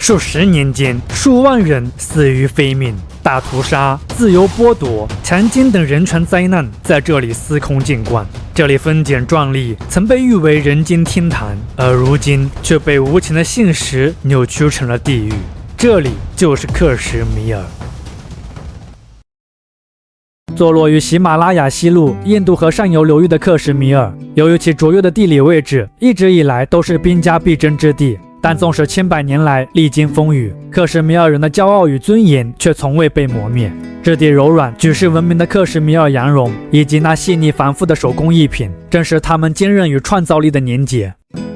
数十年间，数万人死于非命，大屠杀、自由剥夺、强奸等人权灾难在这里司空见惯。这里风景壮丽，曾被誉为人间天堂，而如今却被无情的现实扭曲成了地狱。这里就是克什米尔。坐落于喜马拉雅西路、印度河上游流域的克什米尔，由于其卓越的地理位置，一直以来都是兵家必争之地。但纵使千百年来历经风雨，克什米尔人的骄傲与尊严却从未被磨灭。质地柔软、举世闻名的克什米尔羊绒，以及那细腻繁复的手工艺品，正是他们坚韧与创造力的年节。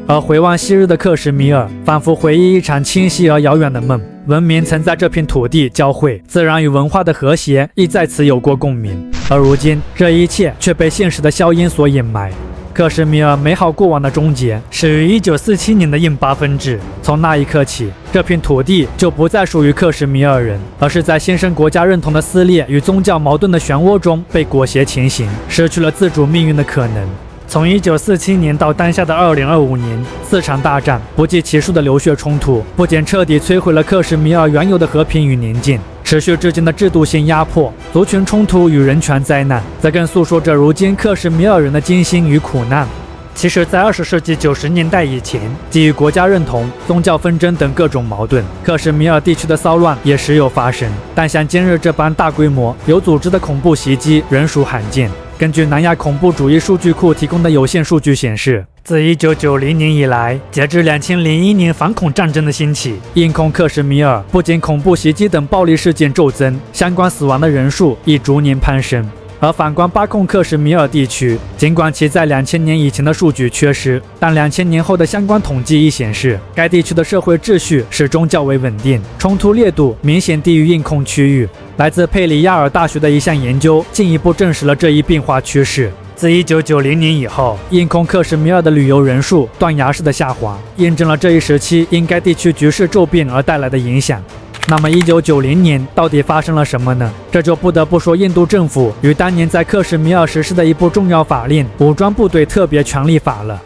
而回望昔日的克什米尔，仿佛回忆一场清晰而遥远的梦。文明曾在这片土地交汇，自然与文化的和谐亦在此有过共鸣。而如今，这一切却被现实的硝烟所掩埋。克什米尔美好过往的终结，始于1947年的印巴分治。从那一刻起，这片土地就不再属于克什米尔人，而是在新生国家认同的撕裂与宗教矛盾的漩涡中被裹挟前行，失去了自主命运的可能。从1947年到当下的2025年，4场大战不计其数的流血冲突，不仅彻底摧毁了克什米尔原有的和平与宁静，持续至今的制度性压迫、族群冲突与人权灾难，则更诉说着如今克什米尔人的艰辛与苦难。其实，在20世纪90年代以前，基于国家认同、宗教纷争等各种矛盾，克什米尔地区的骚乱也时有发生，但像今日这般大规模、有组织的恐怖袭击仍属罕见。根据南亚恐怖主义数据库提供的有限数据显示，自1990年以来，截至2001年反恐战争的兴起，印控克什米尔不仅恐怖袭击等暴力事件骤增，相关死亡的人数亦逐年攀升。而反观巴控克什米尔地区，尽管其在2000年以前的数据缺失，但2000年后的相关统计亦显示，该地区的社会秩序始终较为稳定，冲突烈度明显低于印控区域。来自佩里亚尔大学的一项研究进一步证实了这一变化趋势。自1990年以后，印控克什米尔的旅游人数断崖式的下滑，验证了这一时期因该地区局势骤变而带来的影响。那么1990年到底发生了什么呢？这就不得不说印度政府与当年在克什米尔实施的一部重要法令——武装部队特别权力法了。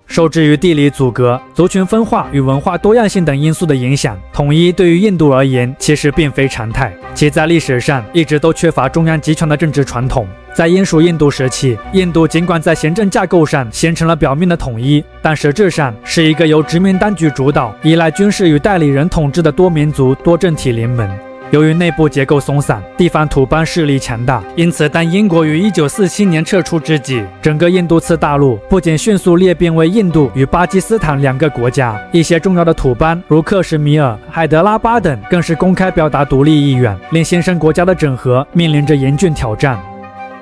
受制于地理阻隔、族群分化与文化多样性等因素的影响，统一对于印度而言其实并非常态，其在历史上一直都缺乏中央集权的政治传统。在英属印度时期，印度尽管在行政架构上形成了表面的统一，但实质上是一个由殖民当局主导、依赖军事与代理人统治的多民族多政体联盟。由于内部结构松散，地方土邦势力强大，因此当英国于1947年撤出之际，整个印度次大陆不仅迅速裂变为印度与巴基斯坦两个国家，一些重要的土邦如克什米尔、海德拉巴等更是公开表达独立意愿，令新生国家的整合面临着严峻挑战。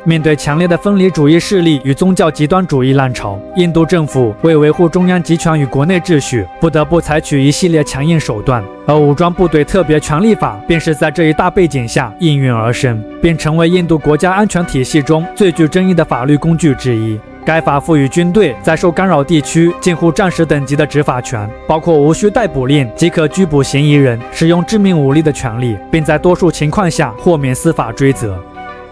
面对强烈的分离主义势力与宗教极端主义浪潮，印度政府为维护中央集权与国内秩序，不得不采取一系列强硬手段，而武装部队特别权力法便是在这一大背景下应运而生，并成为印度国家安全体系中最具争议的法律工具之一。该法赋予军队在受干扰地区近乎战时等级的执法权，包括无需逮捕令即可拘捕嫌疑人、使用致命武力的权利，并在多数情况下豁免司法追责。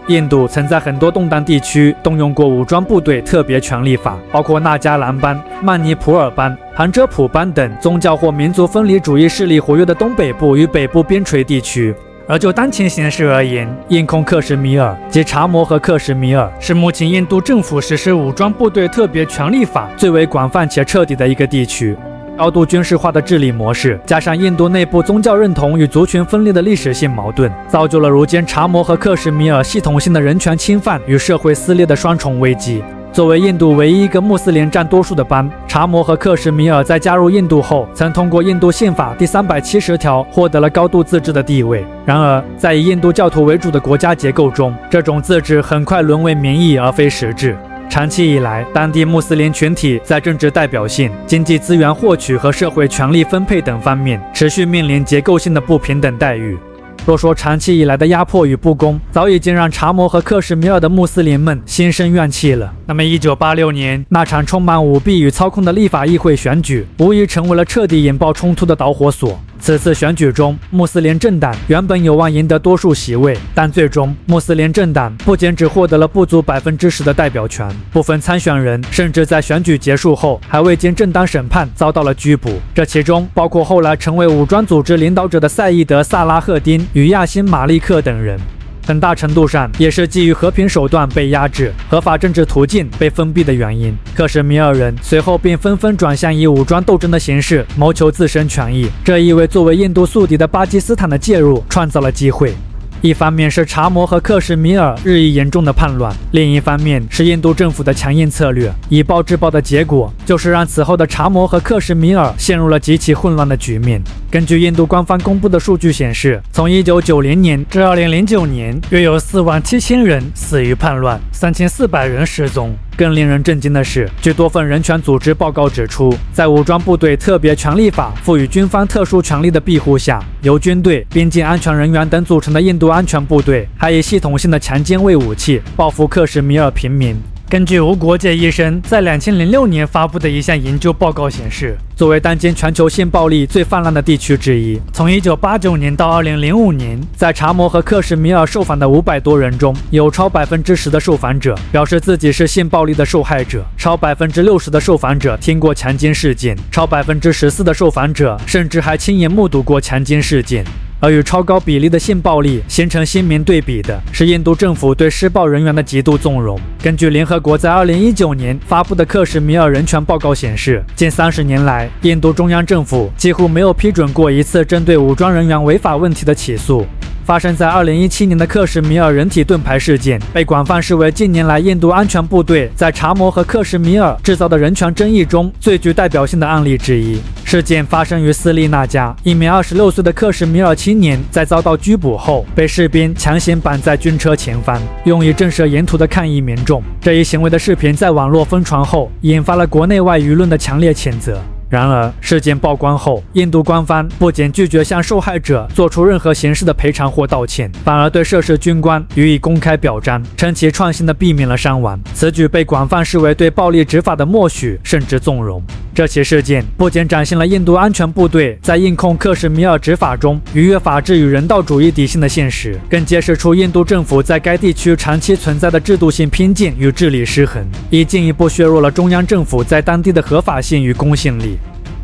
印度曾在很多动荡地区动用过武装部队特别权力法，包括纳加兰邦、曼尼普尔邦、杭遮普邦等宗教或民族分离主义势力活跃的东北部与北部边陲地区。而就当前形势而言，印控克什米尔及查谟和克什米尔是目前印度政府实施武装部队特别权力法最为广泛且彻底的一个地区。高度军事化的治理模式，加上印度内部宗教认同与族群分裂的历史性矛盾，造就了如今查谟和克什米尔系统性的人权侵犯与社会撕裂的双重危机。作为印度唯一一个穆斯林占多数的邦，查谟和克什米尔在加入印度后，曾通过印度宪法第370条获得了高度自治的地位。然而，在以印度教徒为主的国家结构中，这种自治很快沦为名义而非实质。长期以来，当地穆斯林群体在政治代表性、经济资源获取和社会权力分配等方面，持续面临结构性的不平等待遇。若说长期以来的压迫与不公早已经让查谟和克什米尔的穆斯林们心生怨气了，那么1986年那场充满舞弊与操控的立法议会选举，无疑成为了彻底引爆冲突的导火索。此次选举中，穆斯林政党原本有望赢得多数席位，但最终穆斯林政党不仅只获得了不足10%的代表权，部分参选人甚至在选举结束后还未经正当审判遭到了拘捕。这其中包括后来成为武装组织领导者的赛义德·萨拉赫丁与亚辛·马利克等人。很大程度上也是基于和平手段被压制、合法政治途径被封闭的原因。克什米尔人随后便纷纷转向以武装斗争的形式谋求自身权益，这意味作为印度宿敌的巴基斯坦的介入创造了机会。一方面是查谟和克什米尔日益严重的叛乱，另一方面是印度政府的强硬策略。以暴制暴的结果就是让此后的查谟和克什米尔陷入了极其混乱的局面。根据印度官方公布的数据显示，从1990年至2009年，约有47000人死于叛乱，3400人失踪。更令人震惊的是，据多份人权组织报告指出，在武装部队特别权力法赋予军方特殊权力的庇护下，由军队、边境安全人员等组成的印度安全部队还以系统性的强奸为武器，报复克什米尔平民。根据无国界医生在2006年发布的一项研究报告显示，作为当今全球性暴力最泛滥的地区之一，从1989年到2005年，在查谟和克什米尔受访的500多人中，有超10%的受访者表示自己是性暴力的受害者，超60%的受访者听过强奸事件，超14%的受访者甚至还亲眼目睹过强奸事件。而与超高比例的性暴力形成鲜明对比的是印度政府对施暴人员的极度纵容。根据联合国在2019年发布的克什米尔人权报告显示，近30年来，印度中央政府几乎没有批准过一次针对武装人员违法问题的起诉。发生在2017年的克什米尔人体盾牌事件被广泛视为近年来印度安全部队在查谟和克什米尔制造的人权争议中最具代表性的案例之一。事件发生于斯利那加，一名26岁的克什米尔青年在遭到拘捕后，被士兵强行绑在军车前方，用以震慑沿途的抗议民众。这一行为的视频在网络疯传后，引发了国内外舆论的强烈谴责。然而，事件曝光后，印度官方不仅拒绝向受害者做出任何形式的赔偿或道歉，反而对涉事军官予以公开表彰，称其创新地避免了伤亡。此举被广泛视为对暴力执法的默许甚至纵容。这起事件不仅展现了印度安全部队在硬控克什米尔执法中逾越法治与人道主义底线的现实，更揭示出印度政府在该地区长期存在的制度性偏见与治理失衡，亦进一步削弱了中央政府在当地的合法性与公信力。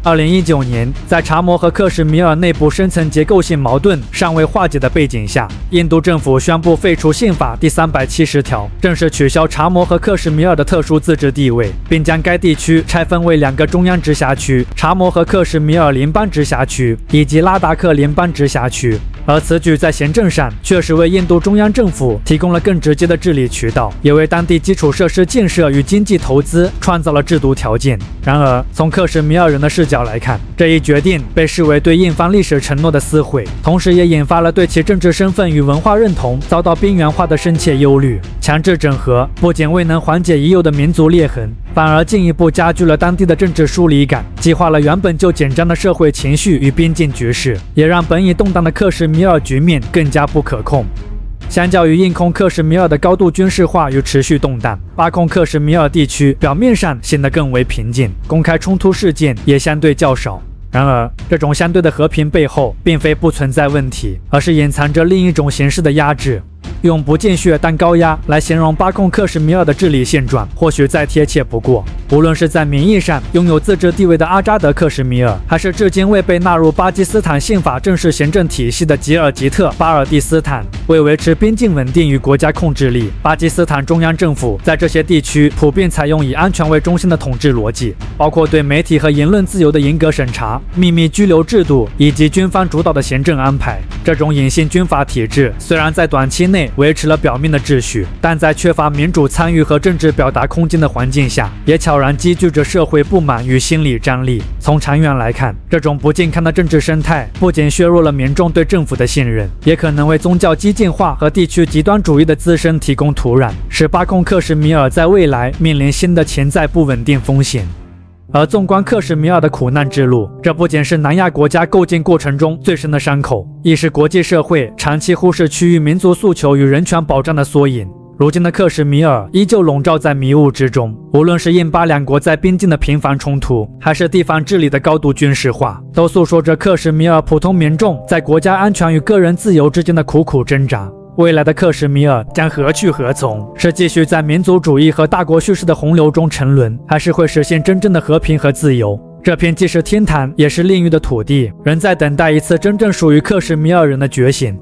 2019年，在查谟和克什米尔内部深层结构性矛盾尚未化解的背景下，印度政府宣布废除宪法第370条，正式取消查谟和克什米尔的特殊自治地位，并将该地区拆分为2个中央直辖区：查谟和克什米尔联邦直辖区以及拉达克联邦直辖区。而此举在行政上确实为印度中央政府提供了更直接的治理渠道，也为当地基础设施建设与经济投资创造了制度条件。然而，从克什米尔人的视角来看，这一决定被视为对印方历史承诺的撕毁，同时也引发了对其政治身份与文化认同遭到边缘化的深切忧虑。强制整合不仅未能缓解已有的民族裂痕，反而进一步加剧了当地的政治疏离感，激化了原本就紧张的社会情绪与边境局势，也让本已动荡的克什米尔局面更加不可控。相较于硬控克什米尔的高度军事化与持续动荡，巴控克什米尔地区表面上显得更为平静，公开冲突事件也相对较少。然而，这种相对的和平背后并非不存在问题，而是隐藏着另一种形式的压制。用不见血但高压来形容巴控克什米尔的治理现状，或许再贴切不过。无论是在名义上拥有自治地位的阿扎德克什米尔，还是至今未被纳入巴基斯坦宪法正式行政体系的吉尔吉特巴尔蒂斯坦，为维持边境稳定与国家控制力，巴基斯坦中央政府在这些地区普遍采用以安全为中心的统治逻辑，包括对媒体和言论自由的严格审查、秘密拘留制度以及军方主导的行政安排。这种隐性军阀体制虽然在短期内维持了表面的秩序，但在缺乏民主参与和政治表达空间的环境下，也悄然积聚着社会不满与心理张力。从长远来看，这种不健康的政治生态不仅削弱了民众对政府的信任，也可能为宗教激进化和地区极端主义的滋生提供土壤，使巴控克什米尔在未来面临新的潜在不稳定风险。而纵观克什米尔的苦难之路，这不仅是南亚国家构建过程中最深的伤口，亦是国际社会长期忽视区域民族诉求与人权保障的缩影。如今的克什米尔依旧笼罩在迷雾之中，无论是印巴两国在边境的频繁冲突，还是地方治理的高度军事化，都诉说着克什米尔普通民众在国家安全与个人自由之间的苦苦挣扎。未来的克什米尔将何去何从？是继续在民族主义和大国叙事的洪流中沉沦，还是会实现真正的和平和自由？这片既是天堂也是炼狱的土地，仍在等待一次真正属于克什米尔人的觉醒。